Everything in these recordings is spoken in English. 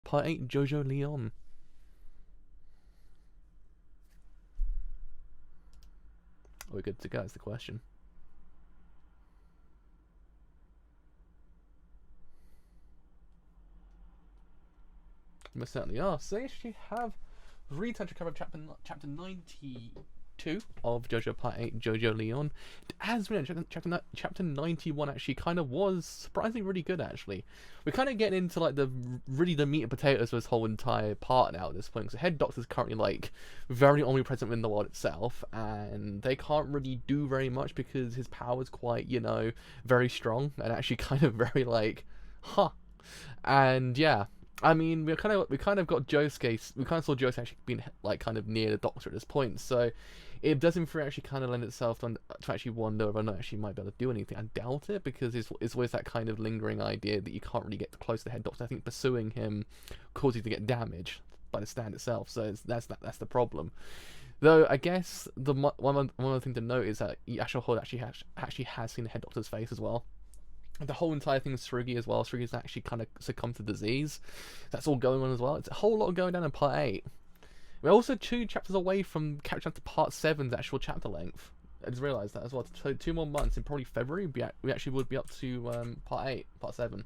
Part 8 Jojolion. Are we good to go? Is the question. We certainly are. So, yes, you have retouch cover of chapter 92 of JoJo Part 8 Jojolion. As we know, chapter 91 actually kind of was surprisingly really good, actually. We're kind of getting into like the meat and potatoes of this whole entire part now at this point. So Head Doctor's currently like very omnipresent in the world itself, and they can't really do very much because his power is quite, you know, very strong and actually kind of very like, and yeah. I mean, we kind of got Josuke. We kind of saw Josuke actually being like kind of near the Doctor at this point, so it does in theory actually kind of lend itself to actually wonder whether or not actually might be able to do anything. I doubt it, because it's always that kind of lingering idea that you can't really get close to the Head Doctor. I think pursuing him causes you to get damaged by the stand itself, so that's the problem. Though I guess one other thing to note is that Yashua Horde actually has seen the Head Doctor's face as well. The whole entire thing with Tsurugi as well. Tsurugi's actually kind of succumbed to disease. That's all going on as well. It's a whole lot going down in Part 8. We're also 2 chapters away from catching up to Part 7's actual chapter length. I just realised that as well. So 2 more months, in probably February, we actually would be up to Part 8, Part 7.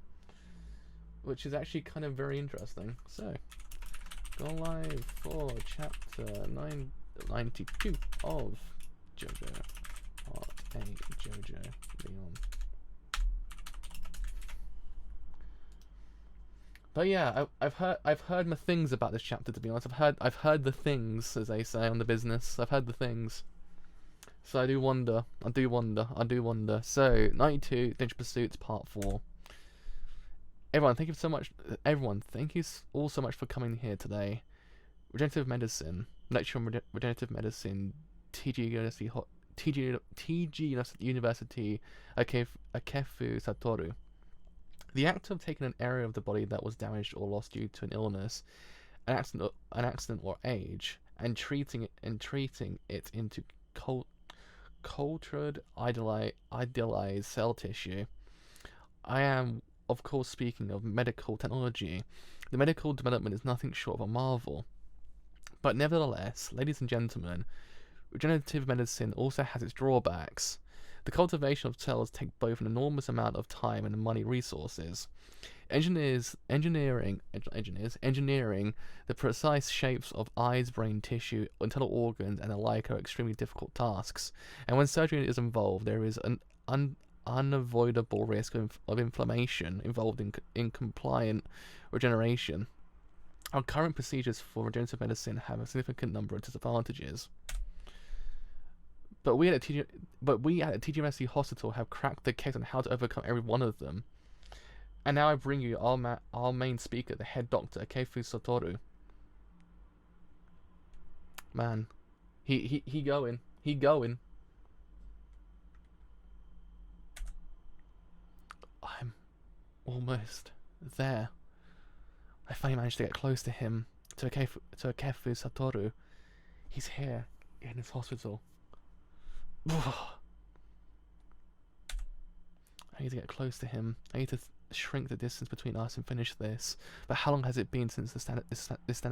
Which is actually kind of very interesting. So, go live for chapter 92 of JoJo Part 8 Jojolion. But yeah, I've heard my things about this chapter, to be honest. I've heard the things, as they say on the business. I've heard the things. So I do wonder. So 92 Dangerous Pursuits Part 4. Everyone, thank you so much. Everyone, thank you all so much for coming here today. Regenerative Medicine, lecture on regenerative medicine, TG University, Akefu Satoru. The act of taking an area of the body that was damaged or lost due to an illness, an accident or age, and treating it into cultured, idealized cell tissue. I am, of course, speaking of medical technology. The medical development is nothing short of a marvel. But nevertheless, ladies and gentlemen, regenerative medicine also has its drawbacks. The cultivation of cells takes both an enormous amount of time and money resources. Engineering the precise shapes of eyes, brain tissue, internal organs, and the like are extremely difficult tasks. And when surgery is involved, there is an unavoidable risk of inflammation involved in incompliant regeneration. Our current procedures for regenerative medicine have a significant number of disadvantages. But we at TGMSC Hospital have cracked the case on how to overcome every one of them. And now I bring you our main speaker, the Head Doctor, Akefu Satoru. Man, he going. I'm almost there. I finally managed to get close to him, to Akefu Satoru. He's here in his hospital. I need to get close to him. I need to shrink the distance between us and finish this. But how long has it been since this stand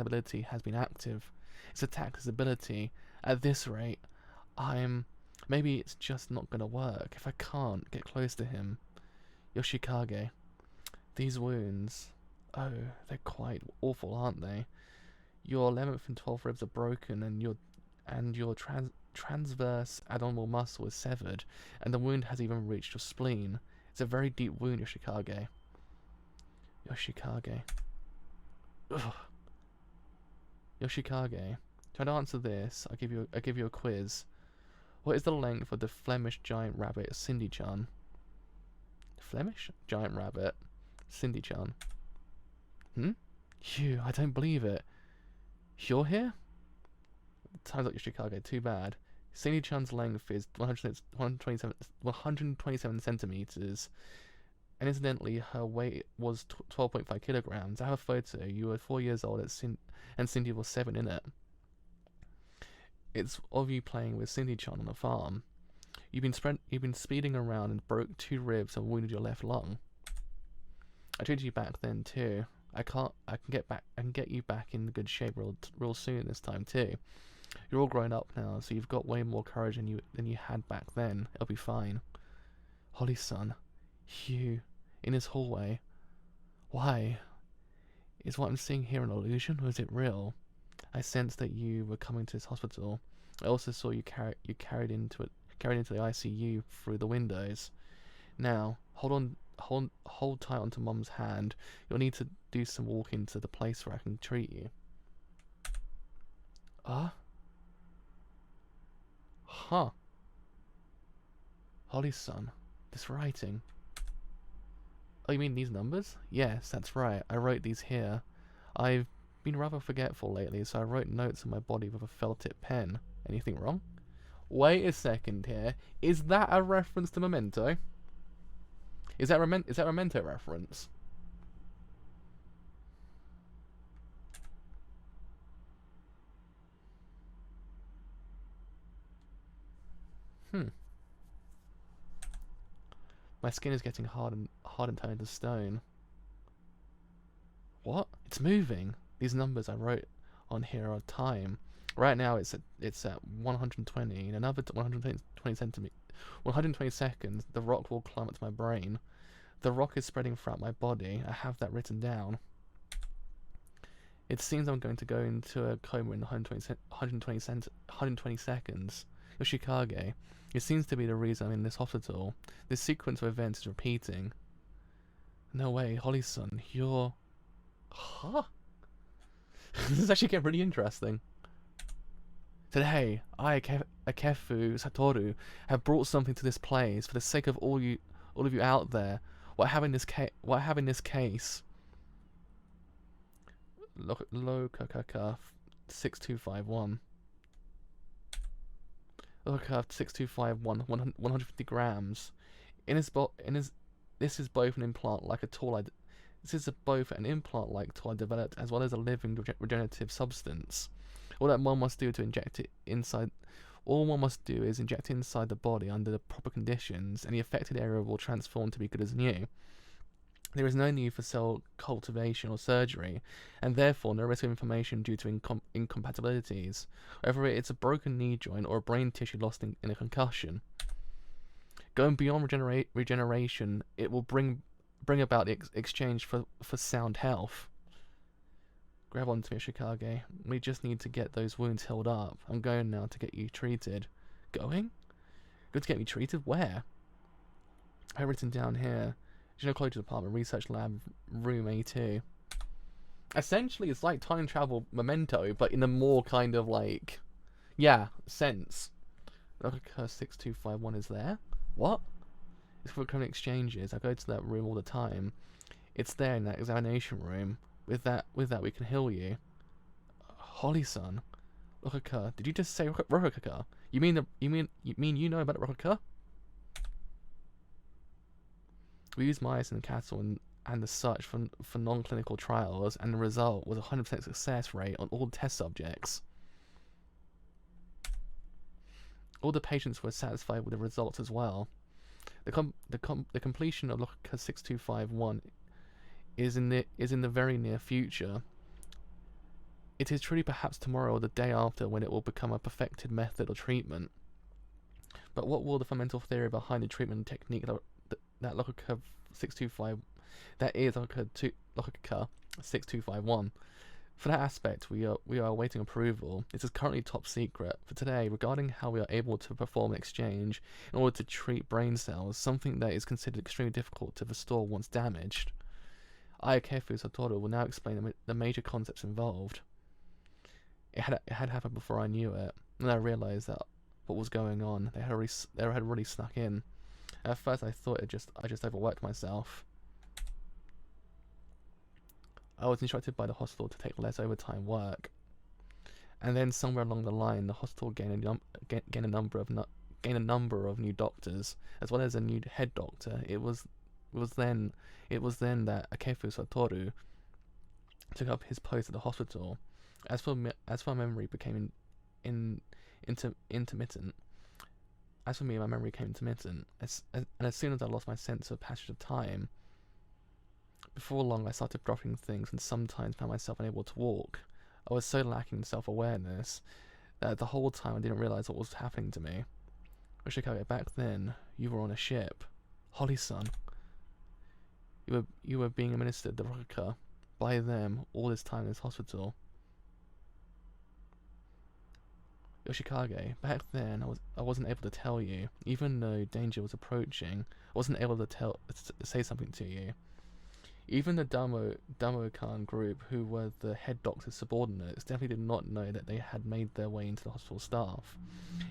ability has been active? It's attacked his ability. At this rate, maybe it's just not gonna work if I can't get close to him. Yoshikage, these wounds, oh, they're quite awful, aren't they? Your 11th and 12th ribs are broken, and your transverse abdominal muscle is severed, and the wound has even reached your spleen. It's a very deep wound, Yoshikage. Ugh. Yoshikage, try to answer this. I give you a quiz. What is the length of the Flemish giant rabbit, Cindy-chan? Flemish giant rabbit, Cindy-chan. Phew, I don't believe it. You're here? Time's up, Yoshikage, too bad. Cindy-chan's length is 127 centimeters, and incidentally, her weight was 12.5 kilograms. I have a photo. You were 4 years old and Cindy was 7 in it. It's of you playing with Cindy-chan on a farm. You've been speeding around and broke 2 ribs and wounded your left lung. I treated you back then too. I can get you back in good shape real soon this time too. You're all grown up now, so you've got way more courage than you had back then. It'll be fine. Holly-san, Hugh, in his hallway. Why? Is what I'm seeing here an illusion, or is it real? I sensed that you were coming to this hospital. I also saw you carried into the ICU through the windows. Now, hold tight onto Mum's hand. You'll need to do some walking to the place where I can treat you. Huh. Holly-san, this writing. Oh, you mean these numbers? Yes, that's right. I wrote these here. I've been rather forgetful lately, so I wrote notes on my body with a felt-tip pen. Anything wrong? Wait a second here. Is that a reference to Memento? Is that a Memento reference? My skin is getting hard and turned to stone. What? It's moving. These numbers I wrote on here are time. Right now it's at 120. In another 120 seconds, the rock will climb up to my brain. The rock is spreading throughout my body. I have that written down. It seems I'm going to go into a coma in 120 seconds. Yoshikage, it seems to be the reason I'm in this hospital. This sequence of events is repeating. No way, Holly-san, you're... Huh? This is actually getting really interesting. Today, I, Akefu Satoru, have brought something to this place for the sake of all of you out there. What I have in this case... Lokaka 6251. Lokaka 6251, 150 grams. This is both an implant like a tool both an implant like tool I developed, as well as a living regenerative substance. All one must do is inject it inside the body under the proper conditions, and the affected area will transform to be good as new. There is no need for cell cultivation or surgery, and therefore no risk of inflammation due to incompatibilities, whether it's a broken knee joint or a brain tissue lost in a concussion. Going beyond regeneration, it will bring about the exchange for sound health. Grab onto me, Yoshikage. We just need to get those wounds healed up. I'm going now to get you treated. Going? Good to get me treated? Where? I've written down here. Gynecology Department, Research Lab, Room A2. Essentially, it's like time travel Memento, but in a more kind of like, yeah, sense. Look, 6251 is there. What? It's for current exchanges. I go to that room all the time. It's there in that examination room. With that, we can heal you. Holly-san, Rokuka. Did you just say Rokuka? You mean you know about Rokuka? We used mice and cattle and the such for non-clinical trials, and the result was a 100% success rate on all test subjects. All the patients were satisfied with the results as well. The completion of Loka 6251 is in the very near future. It is truly perhaps tomorrow or the day after when it will become a perfected method of treatment. But what will the fundamental theory behind the treatment technique that Loka 625 that is Loka 6251? For that aspect, we are awaiting approval. This is currently top secret. For today, regarding how we are able to perform an exchange in order to treat brain cells, something that is considered extremely difficult to restore once damaged. Akefu Satoru will now explain the major concepts involved. It had happened before I knew it, and I realized that what was going on. They had really snuck in. At first, I thought I just overworked myself. I was instructed by the hospital to take less overtime work, and then somewhere along the line, the hospital gained a number of new doctors, as well as a new head doctor. It was then that Akefu Satoru took up his post at the hospital. As for my memory became intermittent. As for me, my memory became intermittent, and as soon as I lost my sense of passage of time, Before long, I started dropping things and sometimes found myself unable to walk. I was so lacking in self-awareness that the whole time I didn't realise what was happening to me. Yoshikage, back then, you were on a ship. Holly-san. You were being administered the Rokuka by them all this time in this hospital. Yoshikage, back then I wasn't able to tell you, even though danger was approaching. I wasn't able to say something to you. Even the Damokan group, who were the head doctor's subordinates, definitely did not know that they had made their way into the hospital staff.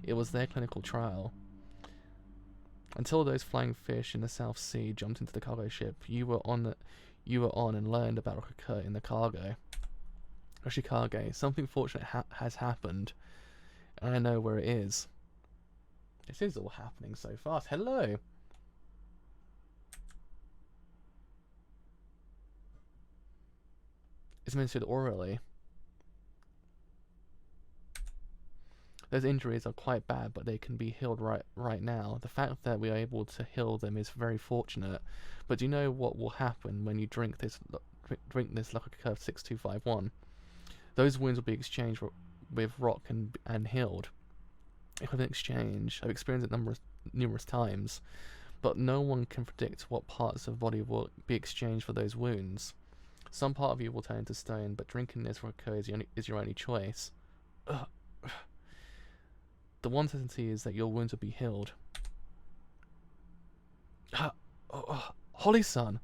It was their clinical trial. Until those flying fish in the South Sea jumped into the cargo ship, you were on and learned about Rokuka in the cargo. Yoshikage, something fortunate has happened, and I know where it is. This is all happening so fast. Hello! It's administered orally. Those injuries are quite bad, but they can be healed right now. The fact that we are able to heal them is very fortunate. But do you know what will happen when you drink this Lucky Curve 6251? Those wounds will be exchanged with rock and healed. Equivalent exchange. I've experienced it numerous times, but no one can predict what parts of the body will be exchanged for those wounds. Some part of you will turn into stone, but drinking this Rokuka is your only choice. Ugh. The one certainty is that your wounds will be healed. Holly-san!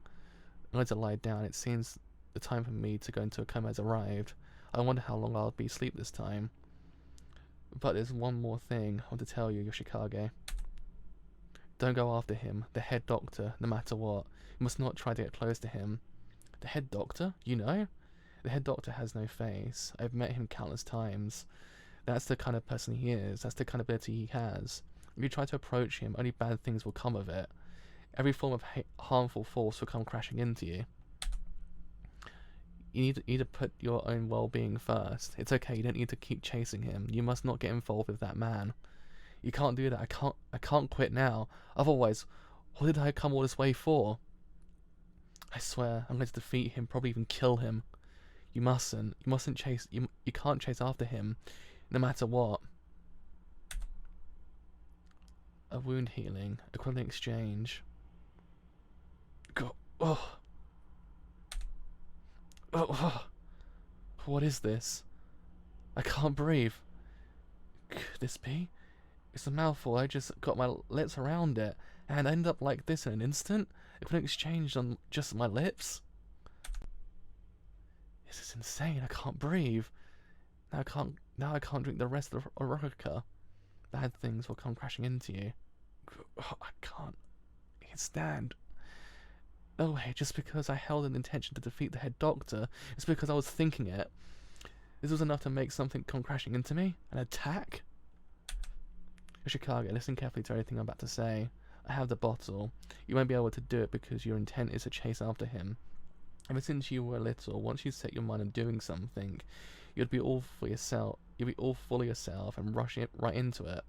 I need to lie down. It seems the time for me to go into a coma has arrived. I wonder how long I'll be asleep this time. But there's one more thing I want to tell you, Yoshikage. Don't go after him, the head doctor, no matter what. You must not try to get close to him. The head doctor? You know? The head doctor has no face. I've met him countless times. That's the kind of person he is. That's the kind of ability he has. If you try to approach him, only bad things will come of it. Every form of harmful force will come crashing into you. You need to put your own well-being first. It's okay, you don't need to keep chasing him. You must not get involved with that man. You can't do that. I can't quit now. Otherwise, what did I come all this way for? I swear, I'm going to defeat him, probably even kill him. You mustn't chase, you can't chase after him, no matter what. A wound healing, equivalent exchange. Oh. What is this? I can't breathe. Could this be? It's a mouthful. I just got my lips around it, and I ended up like this in an instant. Equivalent exchange on just my lips. This is insane. I can't breathe. Now I can't drink the rest of the Rokuka. Bad things will come crashing into you. I can't stand. No way, just because I held an intention to defeat the head doctor, it's because I was thinking it. This was enough to make something come crashing into me? An attack? Yoshikage, listen carefully to everything I'm about to say. I have the bottle. You won't be able to do it because your intent is to chase after him. Ever since you were little, once you set your mind on doing something, you'd be all for yourself. You'd be all full of yourself and rushing it right into it.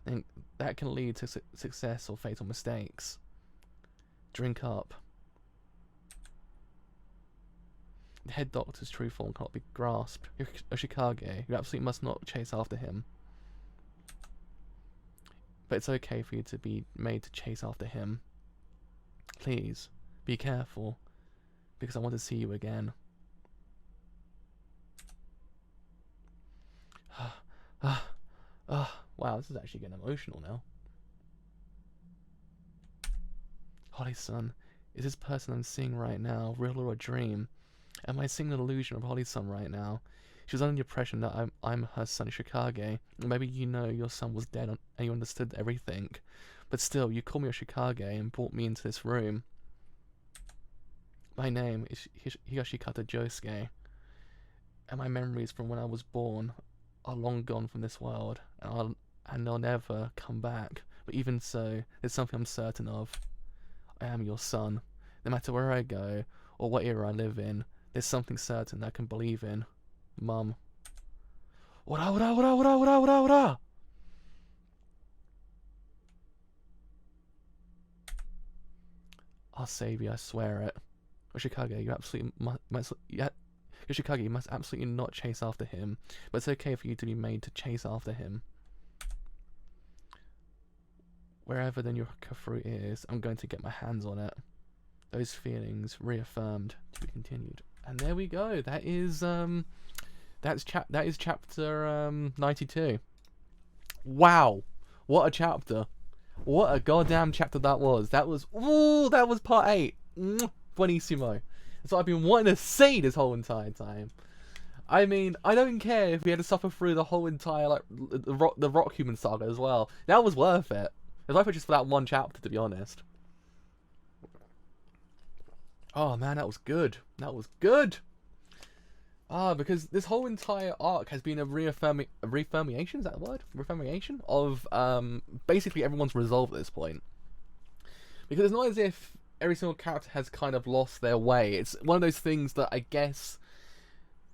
And that can lead to success or fatal mistakes. Drink up. The head doctor's true form cannot be grasped. Yoshikage, you absolutely must not chase after him. But it's okay for you to be made to chase after him. Please, be careful, because I want to see you again. Wow, this is actually getting emotional now. Holly-san, is this person I'm seeing right now real or a dream? Am I seeing an illusion of Holly-san right now? She was under the impression that I'm her son Yoshikage. Maybe you know your son was dead and you understood everything. But still, you called me Yoshikage and brought me into this room. My name is Higashikata Josuke. And my memories from when I was born are long gone from this world. And they'll never come back. But even so, there's something I'm certain of. I am your son. No matter where I go, or what era I live in, there's something certain I can believe in. Mum. Ora! I'll save you, I swear it. Yoshikage, you absolutely must. Yeah, Yoshikage, you must absolutely not chase after him. But it's okay for you to be made to chase after him. Wherever the Yucca fruit is, I'm going to get my hands on it. Those feelings reaffirmed, to be continued. And there we go. That is chapter 92. Wow, what a chapter! What a goddamn chapter that was. That was part 8. Buonissimo. That's what I've been wanting to see this whole entire time. I mean, I don't care if we had to suffer through the whole entire like the rock human saga as well. That was worth it. It was worth it just for that one chapter, to be honest. Oh man, that was good. That was good. Because this whole entire arc has been a reaffirmation, is that a word? Reaffirmation of basically everyone's resolve at this point. Because it's not as if every single character has kind of lost their way. It's one of those things that I guess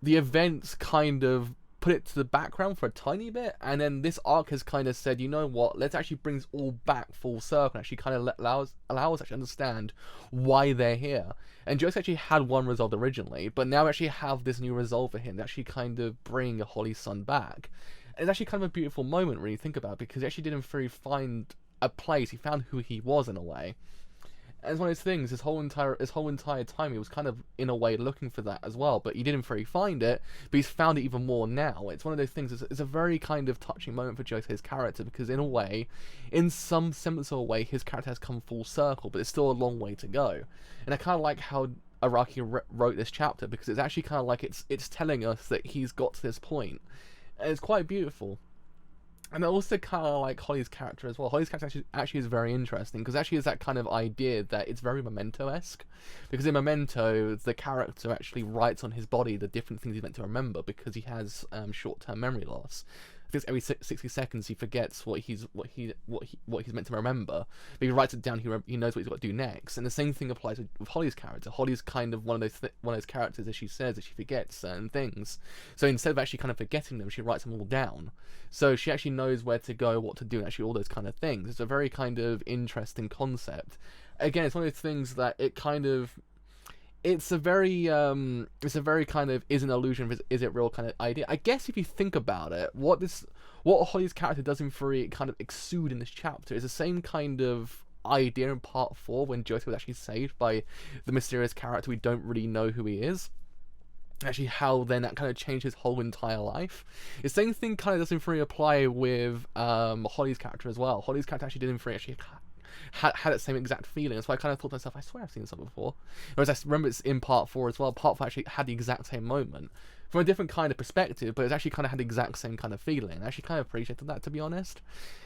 the events kind of put it to the background for a tiny bit, and then this arc has kind of said, you know what, let's actually bring this all back full circle and actually kind of allow us to actually understand why they're here. And Joyce actually had one resolved originally, but now we actually have this new resolve for him to actually kind of bring Holly's son back. And it's actually kind of a beautiful moment when you think about it, because he actually did in theory find a place. He found who he was in a way. And it's one of those things, his whole entire time he was kind of in a way looking for that as well, but he didn't fully find it, but he's found it even more now. It's one of those things, it's a very kind of touching moment for Jose's character, because in a way, in some semblance of a way, his character has come full circle, but it's still a long way to go. And I kind of like how Araki wrote this chapter, because it's actually kind of like it's telling us that he's got to this point, and it's quite beautiful. And I also kind of like Holly's character as well. Holly's character actually is very interesting, because actually is that kind of idea that it's very Memento-esque. Because in Memento, the character actually writes on his body the different things he's meant to remember, because he has short-term memory loss. Because every 60 seconds he forgets what he's meant to remember, but he writes it down. He knows what he's got to do next. And the same thing applies with Holly's character. Holly's kind of one of those characters, as she says, that she forgets certain things. So instead of actually kind of forgetting them, she writes them all down. So she actually knows where to go, what to do, and actually all those kind of things. It's a very kind of interesting concept. Again, it's one of those things that it's a very kind of is an illusion, is it real kind of idea. I guess if you think about it, what Holly's character does in theory kind of exude in this chapter is the same kind of idea in part 4 when Joseph was actually saved by the mysterious character we don't really know who he is. Actually, how then that kind of changed his whole entire life. The same thing kind of doesn't really apply with Holly's character as well. Holly's character actually didn't actually had that same exact feeling. So I kind of thought to myself, I swear I've seen this before. Whereas I remember it's in part 4 as well. Part 4 actually had the exact same moment from a different kind of perspective, but it actually kind of had the exact same kind of feeling. I actually kind of appreciated that, to be honest.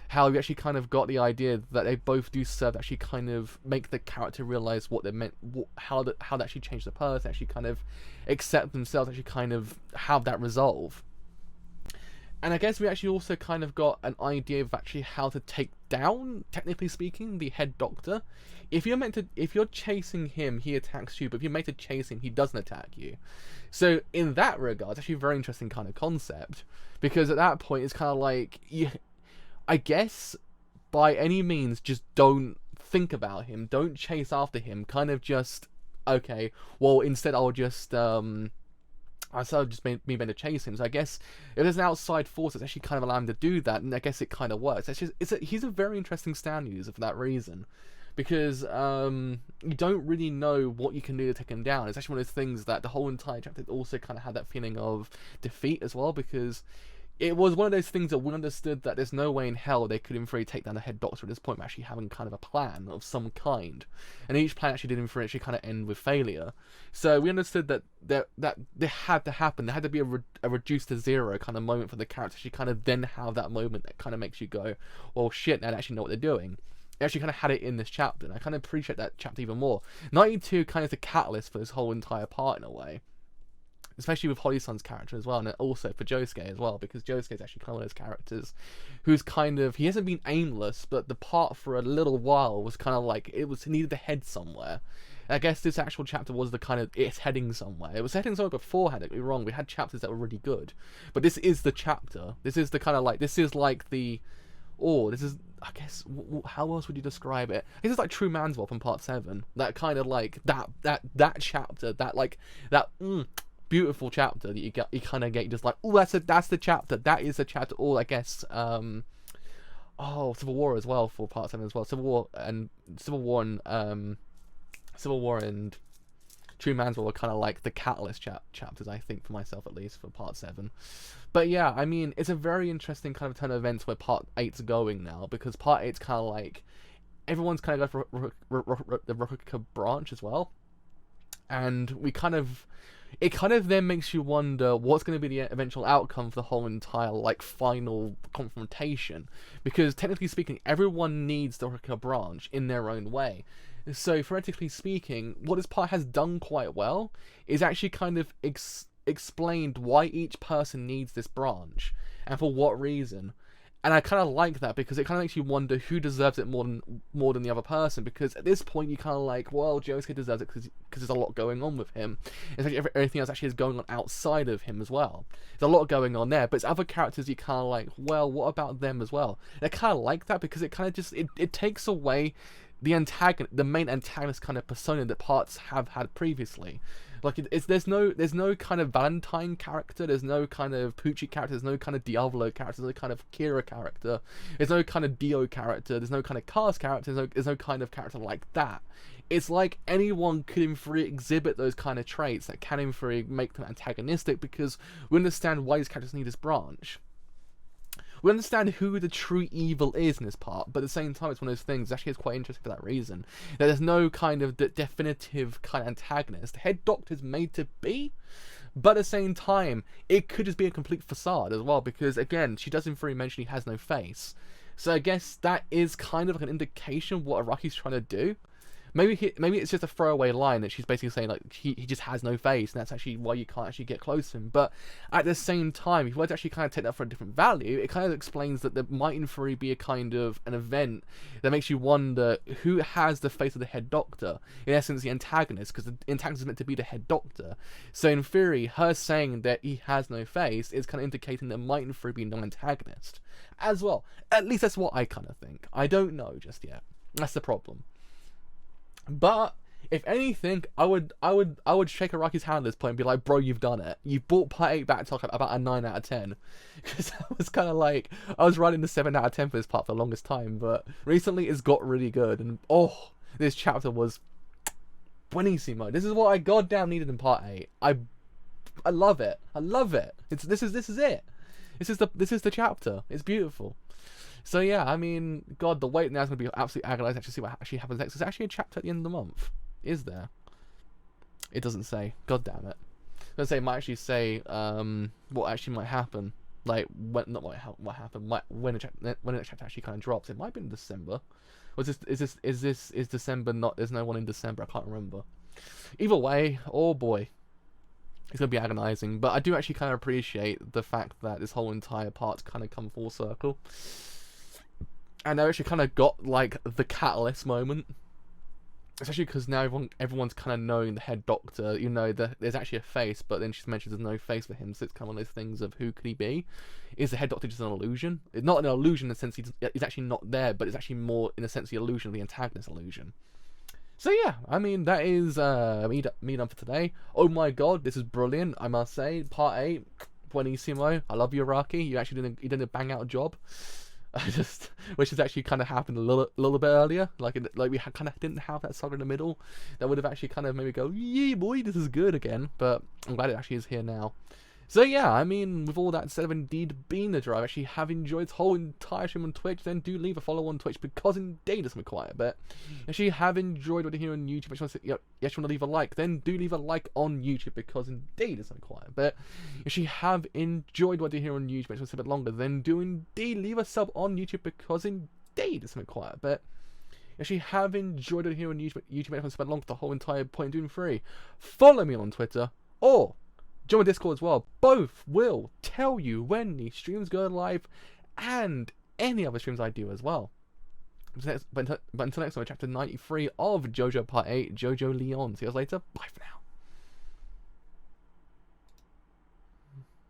How we actually kind of got the idea that they both do serve to actually kind of make the character realize what they meant, how they actually change the person, actually kind of accept themselves, actually kind of have that resolve. And I guess we actually also kind of got an idea of actually how to take down, technically speaking, the head doctor. If you're chasing him, he attacks you, but if you're meant to chase him, he doesn't attack you. So in that regard, it's actually a very interesting kind of concept, because at that point it's kind of like, I guess by any means, just don't think about him, don't chase after him, kind of just, okay, well instead I'll just I sort of just me meant to chase him. So I guess if there's an outside force that's actually kind of allowing him to do that, and I guess it kind of works. He's a very interesting stand user for that reason, because you don't really know what you can do to take him down. It's actually one of those things that the whole entire chapter also kind of had that feeling of defeat as well, because it was one of those things that we understood that there's no way in hell they could in theory take down the head doctor at this point, actually having kind of a plan of some kind. And each plan actually did in theory actually kind of end with failure. So we understood that they had to happen. There had to be a reduced to zero kind of moment for the character. She kind of then have that moment that kind of makes you go, well shit, now they actually know what they're doing. They actually kind of had it in this chapter, and I kind of appreciate that chapter even more. 92 kind of the catalyst for this whole entire part in a way. Especially with Holly-san's character as well, and also for Josuke as well, because Josuke is actually kind of one of those characters who's kind of, he hasn't been aimless, but the part for a little while was kind of like, it needed to head somewhere. And I guess this actual chapter was the kind of, it's heading somewhere. It was heading somewhere beforehand, don't get me wrong, we had chapters that were really good, but this is the chapter. This is the kind of like, this is like the, or this is, I guess, how else would you describe it? I guess it's like True Manswell from Part 7. That kind of like that chapter, that beautiful chapter that you kind of get just like, oh, that's the chapter. That is the chapter. Or I guess Civil War as well for Part 7 as well. Civil War and True Manswell were kind of like the catalyst chapters, I think, for myself at least, for Part 7. But yeah, I mean, it's a very interesting kind of turn of events where Part 8's going now, because Part 8's kind of like, everyone's kind of going for the Rokuka branch as well. And it kind of then makes you wonder what's going to be the eventual outcome for the whole entire, like, final confrontation. Because, technically speaking, everyone needs the Rokuka branch in their own way. So, theoretically speaking, what this part has done quite well is actually kind of explained why each person needs this branch, and for what reason. And I kind of like that, because it kind of makes you wonder who deserves it more than the other person. Because at this point, you kind of like, well, Josuke deserves it because there's a lot going on with him. Especially everything else actually is going on outside of him as well. There's a lot going on there. But it's other characters you kind of like, well, what about them as well? And I kind of like that, because it kind of just, it takes away the main antagonist kind of persona that parts have had previously. Like, there's no kind of Valentine character, there's no kind of Pucci character, there's no kind of Diavolo character, there's no kind of Kira character, there's no kind of Dio character, there's no kind of Cars character, there's no kind of character like that. It's like anyone could in theory exhibit those kind of traits that can in theory make them antagonistic, because we understand why these characters need this branch. We understand who the true evil is in this part, but at the same time, it's one of those things, actually, it's quite interesting for that reason. That there's no kind of definitive kind of antagonist. Head Doctor's made to be, but at the same time, it could just be a complete facade as well, because, again, she does in theory mention he has no face. So I guess that is kind of like an indication of what Araki's trying to do. Maybe it's just a throwaway line that she's basically saying, like, he just has no face, and that's actually why you can't actually get close to him. But at the same time, if you were to actually kind of take that for a different value, it kind of explains that there might in theory be a kind of an event that makes you wonder who has the face of the Head Doctor. In essence, the antagonist, because the antagonist is meant to be the Head Doctor. So in theory, her saying that he has no face is kind of indicating there might in theory be no antagonist as well. At least that's what I kind of think. I don't know just yet. That's the problem. But if anything, I would shake Araki's hand at this point and be like, bro, you've done it. You brought Part 8 back to like about a 9 out of 10. Because I was kind of like, I was writing the 7 out of 10 for this part for the longest time, but recently it's got really good. And oh, this chapter was buenissimo. This is what I goddamn needed in Part 8. I love it. I love it. This is it. This is the chapter. It's beautiful. So yeah, I mean, God, the wait now is going to be absolutely agonizing to actually see what actually happens next. There's actually a chapter at the end of the month. Is there? It doesn't say. God damn it. I was going to say, it might actually say what actually might happen. Like, not what happened, when the chapter actually kind of drops. It might be in December. Or is December not, there's no one in December, I can't remember. Either way, oh boy. It's going to be agonizing. But I do actually kind of appreciate the fact that this whole entire part's kind of come full circle. And I actually kind of got, like, the catalyst moment. Especially because now everyone's kind of knowing the Head Doctor. You know, there's actually a face, but then she mentions there's no face for him. So it's kind of one of those things of who could he be? Is the Head Doctor just an illusion? It's not an illusion in the sense he's actually not there, but it's actually more in the sense the illusion of the antagonist illusion. So yeah, I mean, that is me done for today. Oh my god, this is brilliant, I must say. Part 8, buenissimo. I love you, Araki. You actually did a bang out job. I just wish this actually kind of happened a little bit earlier. Like we kind of didn't have that saga in the middle. That would have actually kind of made me go, yeah, boy, this is good again. But I'm glad it actually is here now. So yeah, I mean, with all that said, of indeed being the drive, I actually have enjoyed this whole entire stream on Twitch, then do leave a follow on Twitch, because indeed it's been quite a bit. If you have enjoyed what you hear on YouTube, if you want to leave a like, then do leave a like on YouTube, because indeed it's been quite a bit. If you have enjoyed what you hear on YouTube, if it's a bit longer, then do indeed leave a sub on YouTube, because indeed it's been quite a bit. If you have enjoyed what you hear on YouTube, if it's been longer, the whole entire point of doing free, follow me on Twitter, or join my Discord as well. Both will tell you when the streams go live and any other streams I do as well. But until next time, chapter 93 of JoJo Part 8, Jojolion. See you guys later. Bye for now.